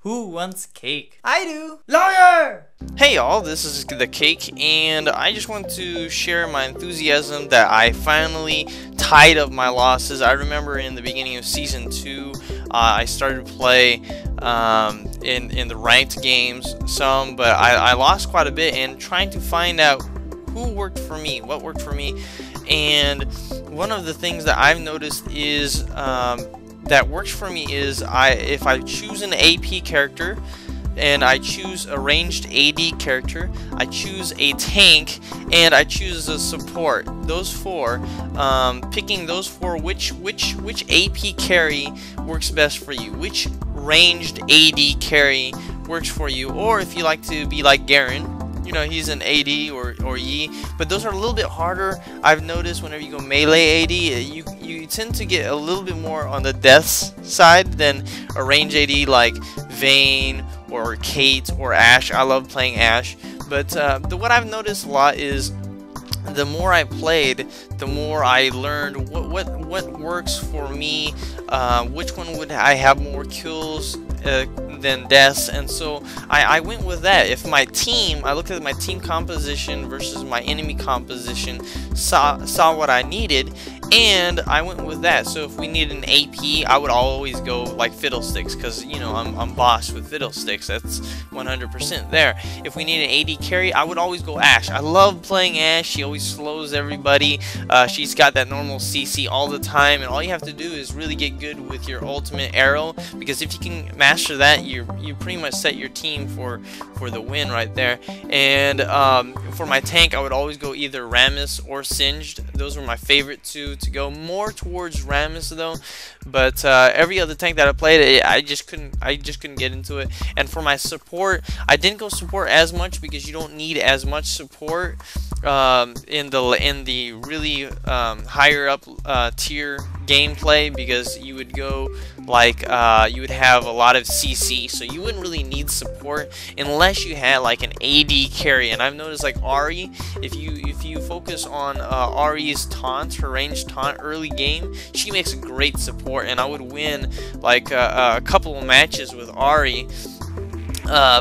Who wants cake? I do! Lawyer! Hey y'all, this is The Cake, and I just want to share my enthusiasm that I finally tied up my losses. I remember in the beginning of Season 2, I started to play in the ranked games some, but I lost quite a bit, and trying to find out who worked for me, what worked for me. And one of the things that I've noticed is that works for me is if I choose an AP character and I choose a ranged AD character, I choose a tank, and I choose a support. Those four, picking those four, which AP carry works best for you, which ranged AD carry works for you, or if you like to be like Garen, you know, he's an AD or Yi, but those are a little bit harder. I've noticed whenever you go melee AD, you tend to get a little bit more on the deaths side than a range AD like Vayne or Kate or Ashe. I love playing Ashe, but what I've noticed a lot is the more I played, the more I learned what works for me, which one would I have more kills than deaths, and so I went with that. If my team, I looked at my team composition versus my enemy composition, saw what I needed, and I went with that. So if we need an AP, I would always go like Fiddlesticks, because you know I'm boss with Fiddlesticks. That's 100% there. If we need an AD carry, I would always go Ashe. I love playing Ashe. She always slows everybody. She's got that normal CC all the time, and all you have to do is really get good with your ultimate arrow, because if you can master that, you pretty much set your team for the win right there. And for my tank, I would always go either Rammus or Singed. Those were my favorite two to go. More towards Rammus though, but every other tank that I played, I just couldn't get into it. And for my support, I didn't go support as much because you don't need as much support in the really higher up tier gameplay, because you would go like you would have a lot of CC, so you wouldn't really need support unless you had like an AD carry. And I've noticed like Ahri, if you focus on Ahri's taunt, her ranged taunt early game, she makes a great support, and I would win like a couple of matches with Ahri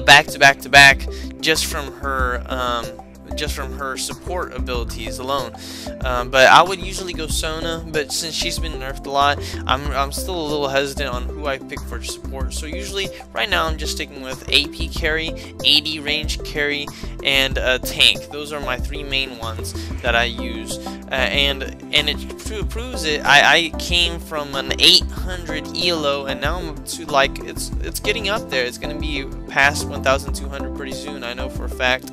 back to back just from her support abilities alone. But I would usually go Sona, but since she's been nerfed a lot, I'm still a little hesitant on who I pick for support. So usually right now I'm just sticking with AP carry, AD range carry, and tank. Those are my three main ones that I use, and it proves it. I came from an 800 ELO, and now I'm to like it's getting up there. It's gonna be past 1,200 pretty soon, I know for a fact.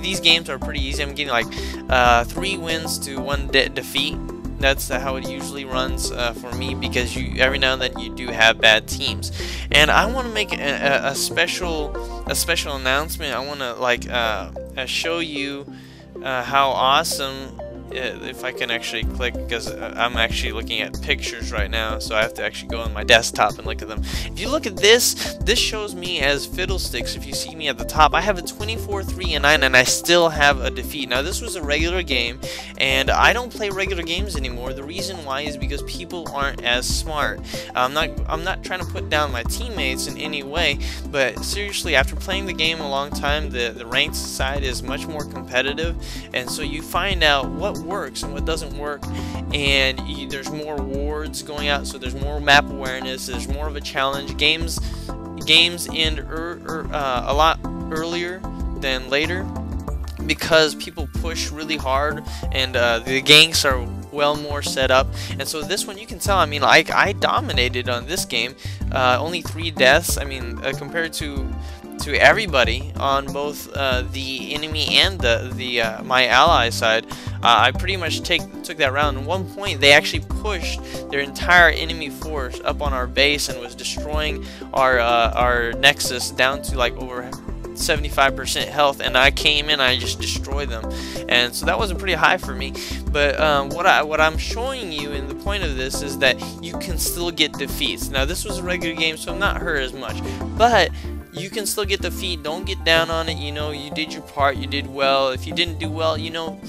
These games are pretty easy. I'm getting like 3 wins to 1 defeat. That's how it usually runs for me, because every now and then you do have bad teams. And I want to make a special announcement. I want to like show you how awesome. If I can actually click, because I'm actually looking at pictures right now, so I have to actually go on my desktop and look at them. If you look at this shows me as Fiddlesticks. If you see me at the top, I have a 24-3-9, and I still have a defeat. Now this was a regular game, and I don't play regular games anymore. The reason why is because people aren't as smart. I'm not trying to put down my teammates in any way, but seriously, after playing the game a long time, the ranked side is much more competitive, and so you find out what works and what doesn't work, and there's more wards going out, so there's more map awareness, there's more of a challenge. Games end a lot earlier than later, because people push really hard, and the ganks are well more set up. And so this one, you can tell, I mean, I dominated on this game. Only 3 deaths. I mean, compared to everybody on both the enemy and my ally side, I pretty much took that round. At one point, they actually pushed their entire enemy force up on our base and was destroying our nexus down to like over 75% health, and I came in and I just destroyed them, and so that wasn't pretty high for me. But what I'm showing you in the point of this is that you can still get defeats. Now this was a regular game, so I'm not hurt as much, but you can still get defeat. Don't get down on it. You know, you did your part, you did well. If you didn't do well, you know,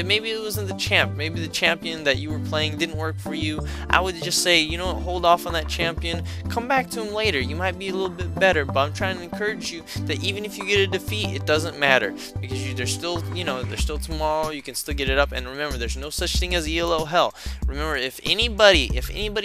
maybe it wasn't the champ, maybe the champion that you were playing didn't work for you, I would just say, you know what, hold off on that champion, come back to him later, you might be a little bit better. But I'm trying to encourage you that even if you get a defeat, it doesn't matter, because there's still, you know, there's still tomorrow, you can still get it up. And remember, there's no such thing as ELO hell. Remember, if anybody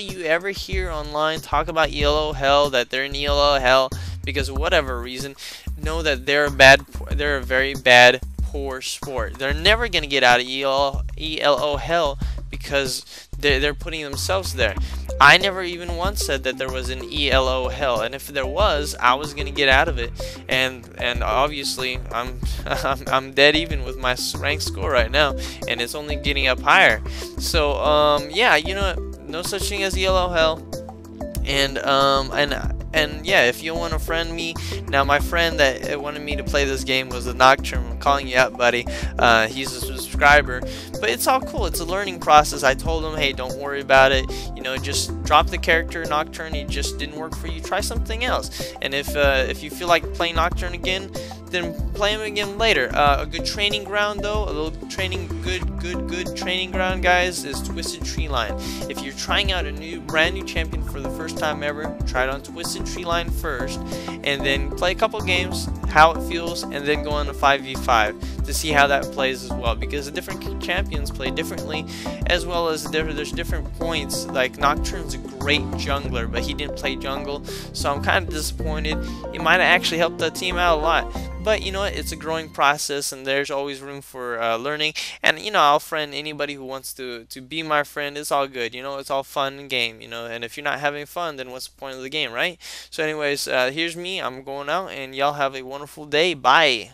you ever hear online talk about ELO hell, that they're in ELO hell because of whatever reason, know that they're a very bad, poor sport. They're never gonna get out of ELO hell because they're putting themselves there. I never even once said that there was an ELO hell, and if there was, I was gonna get out of it. And obviously, I'm dead even with my rank score right now, and it's only getting up higher. So yeah, you know what? No such thing as ELO hell. And yeah, if you want to friend me, now my friend that wanted me to play this game was the Nocturne. I'm calling you out, buddy. He's a subscriber, but it's all cool. It's a learning process. I told him, hey, don't worry about it. You know, just drop the character Nocturne. He just didn't work for you. Try something else. And if you feel like playing Nocturne again, then play him again later. A good training ground, though, a little training, good training ground, guys, is Twisted Treeline. If you're trying out a brand new champion for the first time ever, try it on Twisted Treeline first, and then play a couple games, how it feels, and then go on to 5v5 to see how that plays as well, because the different champions play differently, as well as there's different points. Like Nocturne's a great jungler, but he didn't play jungle, so I'm kind of disappointed. It might have actually helped the team out a lot. But you know what, it's a growing process, and there's always room for learning. And you know, I'll friend anybody who wants to be my friend. It's all good, you know, it's all fun and game, you know. And if you're not having fun, then what's the point of the game, right? So anyways, here's me, I'm going out, and y'all have a wonderful day. Bye.